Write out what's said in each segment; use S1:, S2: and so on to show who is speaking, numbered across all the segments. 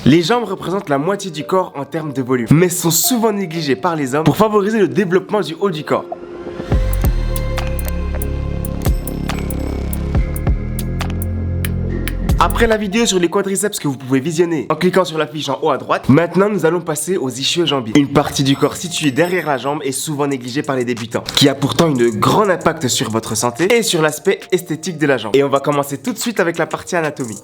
S1: Les jambes représentent la moitié du corps en termes de volume, mais sont souvent négligées par les hommes pour favoriser le développement du haut du corps. Après la vidéo sur les quadriceps que vous pouvez visionner en cliquant sur la fiche en haut à droite, maintenant nous allons passer aux ischio-jambiers. Une partie du corps située derrière la jambe est souvent négligée par les débutants, qui a pourtant un grand impact sur votre santé et sur l'aspect esthétique de la jambe. Et on va commencer tout de suite avec la partie anatomie.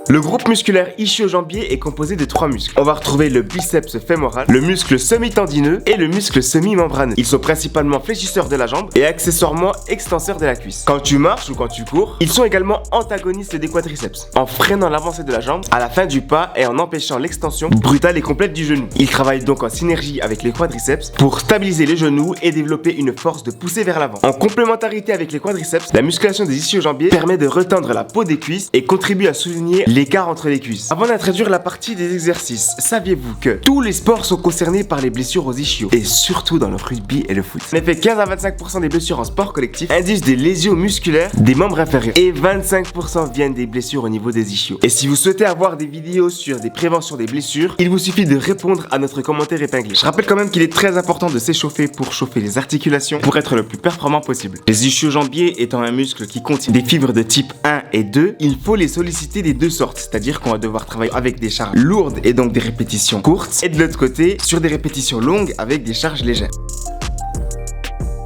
S1: Le groupe musculaire ischio-jambier est composé de 3 muscles. On va retrouver le biceps fémoral, le muscle semi-tendineux et le muscle semi-membraneux. Ils sont principalement fléchisseurs de la jambe et accessoirement extenseurs de la cuisse. Quand tu marches ou quand tu cours, ils sont également antagonistes des quadriceps, en freinant l'avancée de la jambe à la fin du pas et en empêchant l'extension brutale et complète du genou. Ils travaillent donc en synergie avec les quadriceps pour stabiliser les genoux et développer une force de poussée vers l'avant. En complémentarité avec les quadriceps, la musculation des ischio-jambiers permet de retendre la peau des cuisses et contribue à souligner l'écart entre les cuisses. Avant d'introduire la partie des exercices, saviez-vous que tous les sports sont concernés par les blessures aux ischios, et surtout dans le rugby et le foot. En effet, 15 à 25% des blessures en sport collectif induisent des lésions musculaires des membres inférieurs, et 25% viennent des blessures au niveau des ischios. Et si vous souhaitez avoir des vidéos sur des préventions des blessures, il vous suffit de répondre à notre commentaire épinglé. Je rappelle quand même qu'il est très important de s'échauffer pour chauffer les articulations pour être le plus performant possible. Les ischio-jambiers étant un muscle qui contient des fibres de type 1 et 2, il faut les solliciter des deux sortes, c'est-à-dire qu'on va devoir travailler avec des charges lourdes et donc des répétitions courtes, et de l'autre côté sur des répétitions longues avec des charges légères.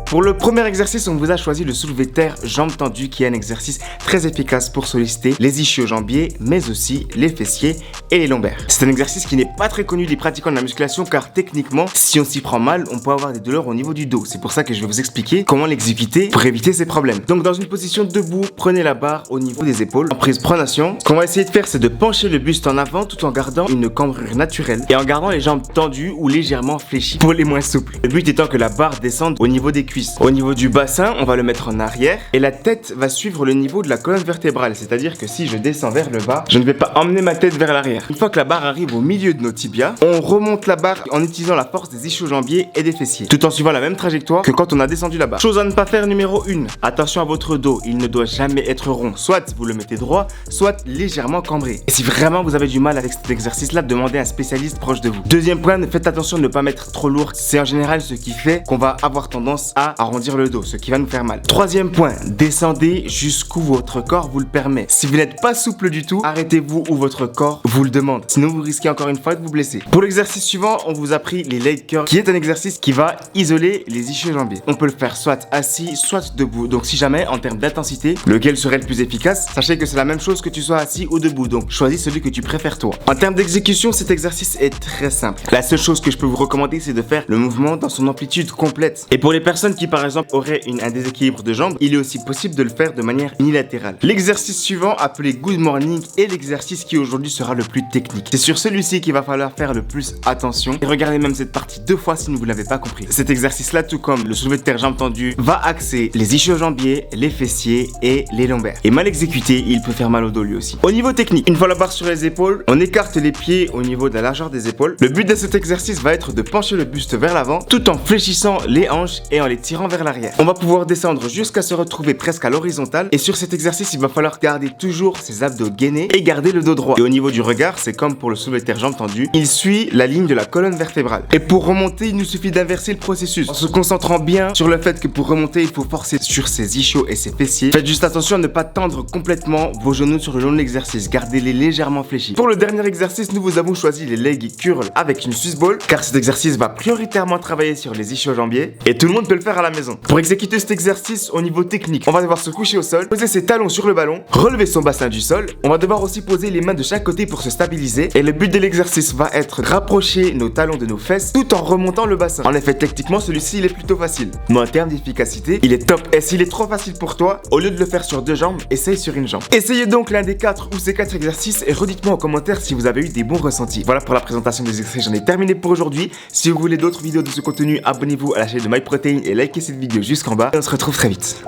S1: Pour le premier exercice, on vous a choisi le soulevé de terre jambes tendues, qui est un exercice très efficace pour solliciter les ischio-jambiers, mais aussi les fessiers et les lombaires. C'est un exercice qui n'est pas très connu des pratiquants de la musculation, car techniquement, si on s'y prend mal, on peut avoir des douleurs au niveau du dos. C'est pour ça que je vais vous expliquer comment l'exécuter pour éviter ces problèmes. Donc dans une position debout, prenez la barre au niveau des épaules, en prise pronation. Ce qu'on va essayer de faire, c'est de pencher le buste en avant tout en gardant une cambrure naturelle et en gardant les jambes tendues ou légèrement fléchies pour les moins souples. Le but étant que la barre descende au niveau des cuisses. Au niveau du bassin, on va le mettre en arrière et la tête va suivre le niveau de la colonne vertébrale, c'est-à-dire que si je descends vers le bas, je ne vais pas emmener ma tête vers l'arrière. Une fois que la barre arrive au milieu de nos tibias, on remonte la barre en utilisant la force des ischio-jambiers et des fessiers, tout en suivant la même trajectoire que quand on a descendu la barre. Chose à ne pas faire numéro 1, attention à votre dos, il ne doit jamais être rond, soit vous le mettez droit, soit légèrement cambré. Et si vraiment vous avez du mal avec cet exercice-là, demandez à un spécialiste proche de vous. Deuxième point, faites attention de ne pas mettre trop lourd, c'est en général ce qui fait qu'on va avoir tendance à arrondir le dos, ce qui va nous faire mal. Troisième point, descendez jusqu'où votre corps vous le permet. Si vous n'êtes pas souple du tout, arrêtez-vous où votre corps vous le demande. Sinon vous risquez encore une fois de vous blesser. Pour l'exercice suivant, on vous a pris les leg curls, qui est un exercice qui va isoler les ischio-jambiers. On peut le faire soit assis, soit debout. Donc si jamais, en termes d'intensité, lequel serait le plus efficace, sachez que c'est la même chose que tu sois assis ou debout. Donc choisis celui que tu préfères toi. En termes d'exécution, cet exercice est très simple. La seule chose que je peux vous recommander, c'est de faire le mouvement dans son amplitude complète. Et pour les personnes qui par exemple auraient un déséquilibre de jambes, il est aussi possible de le faire de manière unilatérale. L'exercice suivant, appelé Good Morning, est l'exercice qui aujourd'hui sera le plus technique. C'est sur celui-ci qu'il va falloir faire le plus attention. Et regardez même cette partie 2 fois si vous ne l'avez pas compris. Cet exercice-là, tout comme le soulevé de terre jambes tendues, va axer les ischio-jambiers, les fessiers et les lombaires. Et mal exécuté, il peut faire mal au dos lui aussi. Au niveau technique, une fois la barre sur les épaules, on écarte les pieds au niveau de la largeur des épaules. Le but de cet exercice va être de pencher le buste vers l'avant tout en fléchissant les hanches et en les tirant vers l'arrière. On va pouvoir descendre jusqu'à se retrouver presque à l'horizontale, et sur cet exercice il va falloir garder toujours ses abdos gainés et garder le dos droit. Et au niveau du regard, c'est comme pour le soulevé de terre jambes tendues, il suit la ligne de la colonne vertébrale. Et pour remonter, il nous suffit d'inverser le processus en se concentrant bien sur le fait que pour remonter il faut forcer sur ses ischios et ses fessiers. Faites juste attention à ne pas tendre complètement vos genoux sur le long de l'exercice, gardez-les légèrement fléchis. Pour le dernier exercice, nous vous avons choisi les leg curls avec une Swiss ball, car cet exercice va prioritairement travailler sur les ischio-jambiers et tout le monde peut le faire à la maison. Pour exécuter cet exercice au niveau technique, on va devoir se coucher au sol, poser ses talons sur le ballon, relever son bassin du sol. On va devoir aussi poser les mains de chaque côté pour se stabiliser, et le but de l'exercice va être de rapprocher nos talons de nos fesses tout en remontant le bassin. En effet, techniquement, celui-ci il est plutôt facile, mais en termes d'efficacité, il est top. Et s'il est trop facile pour toi, au lieu de le faire sur 2 jambes, essaye sur une jambe. Essayez donc l'un des 4 ou ces 4 exercices et redites-moi en commentaire si vous avez eu des bons ressentis. Voilà pour la présentation des exercices, j'en ai terminé pour aujourd'hui. Si vous voulez d'autres vidéos de ce contenu, abonnez-vous à la chaîne de MyProtein et likez cette vidéo jusqu'en bas. Et on se retrouve très vite.